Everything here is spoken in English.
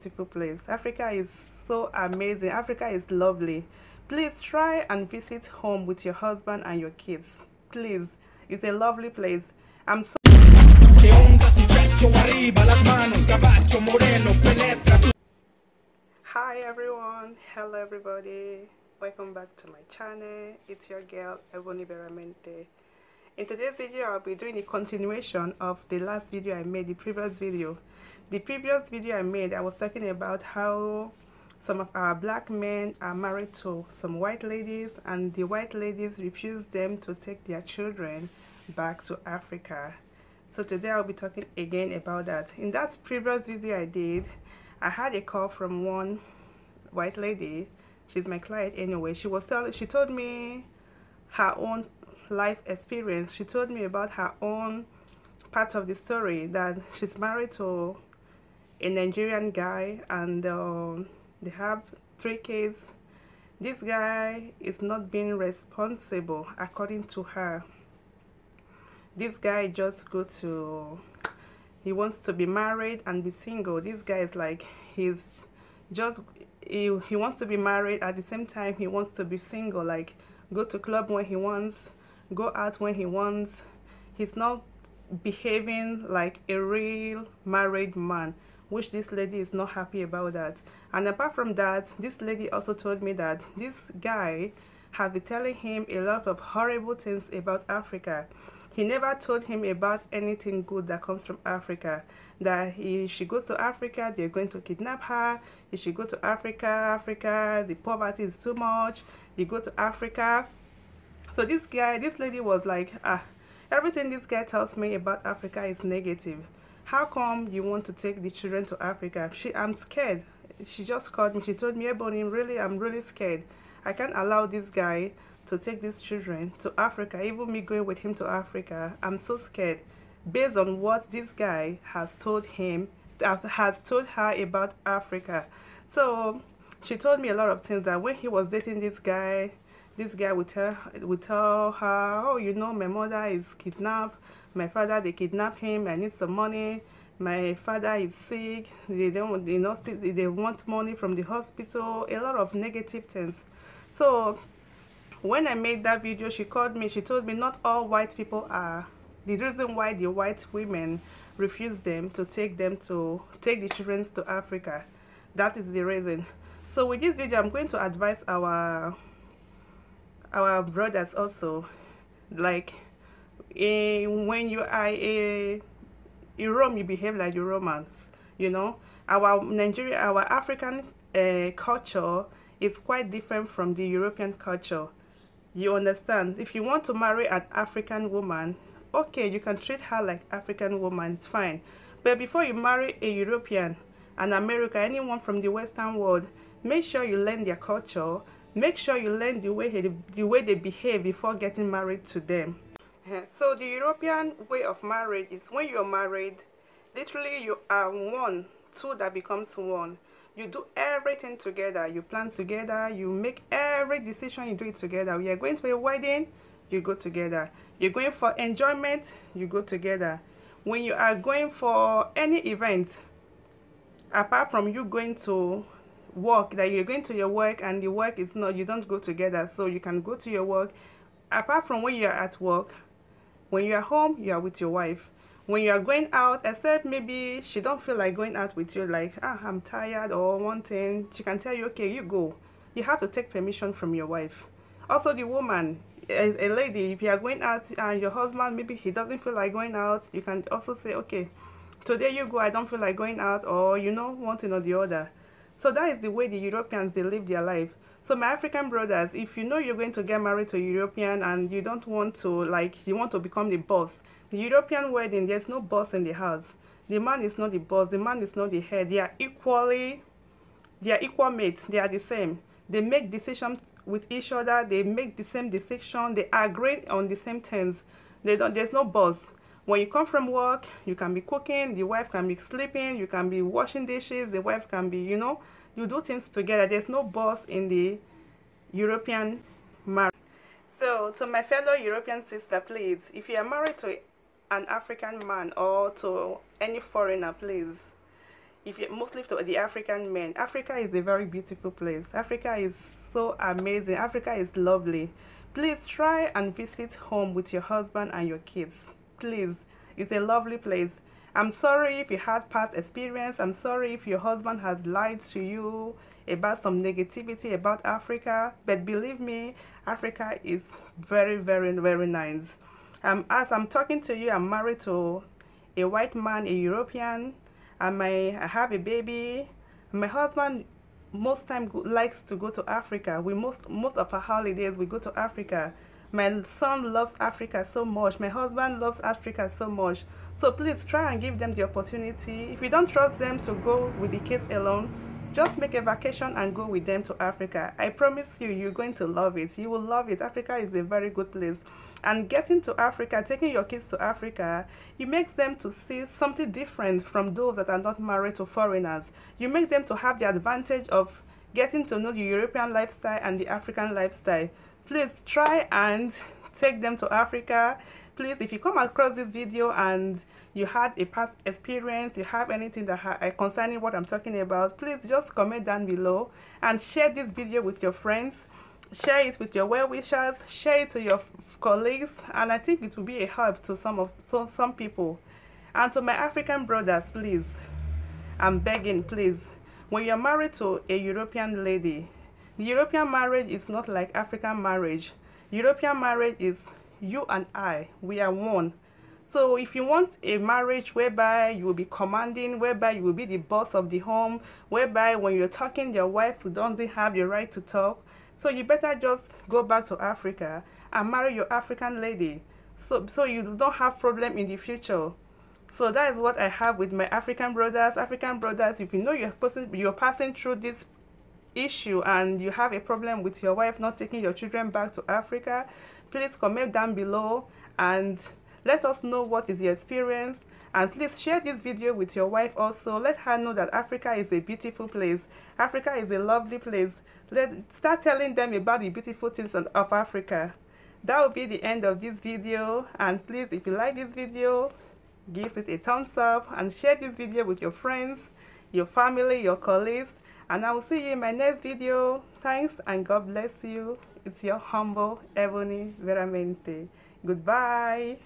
beautiful place. Africa is so amazing. Africa is lovely. Please try and visit home with your husband and your kids. Please, it's a lovely place. I'm so Hi everyone, hello everybody, welcome back to my channel. It's your girl Ebony Beramente. In today's video I'll be doing a continuation of the last video I made, the previous video I made. I was talking about how some of our black men are married to some white ladies, and the white ladies refuse them to take their children back to Africa. So today I'll be talking again about that. In that previous video I did, I had a call from one white lady. She's my client anyway. She told me her own life experience. She told me about her own part of the story, that she's married to a Nigerian guy, and they have 3 kids. This guy is not being responsible according to her. This guy just he wants to be married and be single. This guy is like, he wants to be married, at the same time he wants to be single, like go to club when he wants, go out when he wants. He's not behaving like a real married man, which this lady is not happy about that. And apart from that, this lady also told me that this guy has been telling him a lot of horrible things about Africa. He never told him about anything good that comes from Africa. That he should go to Africa, they're going to kidnap her. He should go to Africa, the poverty is too much. You go to Africa. So this lady was like, everything this guy tells me about Africa is negative. How come you want to take the children to Africa? I'm scared. She just called me. She told me, Ebony, really, I'm really scared. I can't allow this guy to take these children to Africa. Even me going with him to Africa, I'm so scared, based on what this guy has told her about Africa. So she told me a lot of things, that when he was dating this guy would tell her, oh, you know, my mother is kidnapped, my father, they kidnapped him, I need some money, my father is sick, they want money from the hospital, a lot of negative things. So when I made that video, she called me. She told me not all white people are the reason why the white women refuse them to take the children to Africa. That is the reason. So with this video, I'm going to advise our brothers also, like, when you are a Rome, you behave like the Romans. You know, our African culture is quite different from the European culture. You understand? If you want to marry an African woman, okay, you can treat her like African woman, it's fine. But before you marry a European, an American, anyone from the Western world, make sure you learn their culture. Make sure you learn the way they behave before getting married to them. So the European way of marriage is, when you're married, literally you are two that becomes one. You do everything together, you plan together, you make every decision, you do it together. We are going to a wedding, you go together. You're going for enjoyment, you go together. When you are going for any event, apart from you going to work, that you're going to your work and the work is not, you don't go together, so you can go to your work. Apart from when you are at work, when you are home, you are with your wife. When you are going out, except maybe she don't feel like going out with you, like, I'm tired or one thing, she can tell you, okay, you go. You have to take permission from your wife. Also the woman, a lady, if you are going out and your husband, maybe he doesn't feel like going out, you can also say, okay, today you go, I don't feel like going out, or you know, one thing or the other. So that is the way the Europeans, they live their life. So my African brothers, if you know you're going to get married to a European and you don't want to, like, you want to become the boss, the European wedding, there's no boss in the house. The man is not the boss, the man is not the head. They are equal mates, they are the same. They make decisions with each other, they make the same decision, they agree on the same things. There's no boss. When you come from work, you can be cooking, the wife can be sleeping, you can be washing dishes, the wife can be, you know, you do things together. There's no boss in the European marriage. So to my fellow European sister, please, if you are married to an African man or to any foreigner, please, if you mostly to the African men, Africa is a very beautiful place. Africa is so amazing. Africa is lovely. Please try and visit home with your husband and your kids. Please, it's a lovely place. I'm sorry if you had past experience. I'm sorry if your husband has lied to you about some negativity about Africa. But believe me, Africa is very, very, very nice. As I'm talking to you, I'm married to a white man, a European. I have a baby. My husband most time likes to go to Africa. We most of our holidays we go to Africa. My son loves Africa so much. My husband loves Africa so much. So please try and give them the opportunity. If you don't trust them to go with the kids alone, just make a vacation and go with them to Africa. I promise you, you're going to love it. You will love it. Africa is a very good place. And getting to Africa, taking your kids to Africa, you make them to see something different from those that are not married to foreigners. You make them to have the advantage of getting to know the European lifestyle and the African lifestyle. Please try and take them to Africa. Please, if you come across this video and you had a past experience, you have anything that concerning what I'm talking about, please just comment down below and share this video with your friends. Share it with your well-wishers, share it to your colleagues, and I think it will be a help to some people. And to my African brothers, please, I'm begging, please, when you're married to a European lady, the European marriage is not like African marriage. European marriage is you and I, we are one. So if you want a marriage whereby you will be commanding, whereby you will be the boss of the home, whereby when you're talking, your wife doesn't have the right to talk, so you better just go back to Africa and marry your African lady, so you don't have problem in the future. So that is what I have with my African brothers. African brothers, if you know you're passing through this issue and you have a problem with your wife not taking your children back to Africa, please comment down below and let us know what is your experience. And please share this video with your wife also. Let her know that Africa is a beautiful place. Africa is a lovely place. Start telling them about the beautiful things of Africa. That will be the end of this video. And please, if you like this video, give it a thumbs up and share this video with your friends, your family, your colleagues. And I will see you in my next video. Thanks and God bless you. It's your humble Ebony Veramente. Goodbye.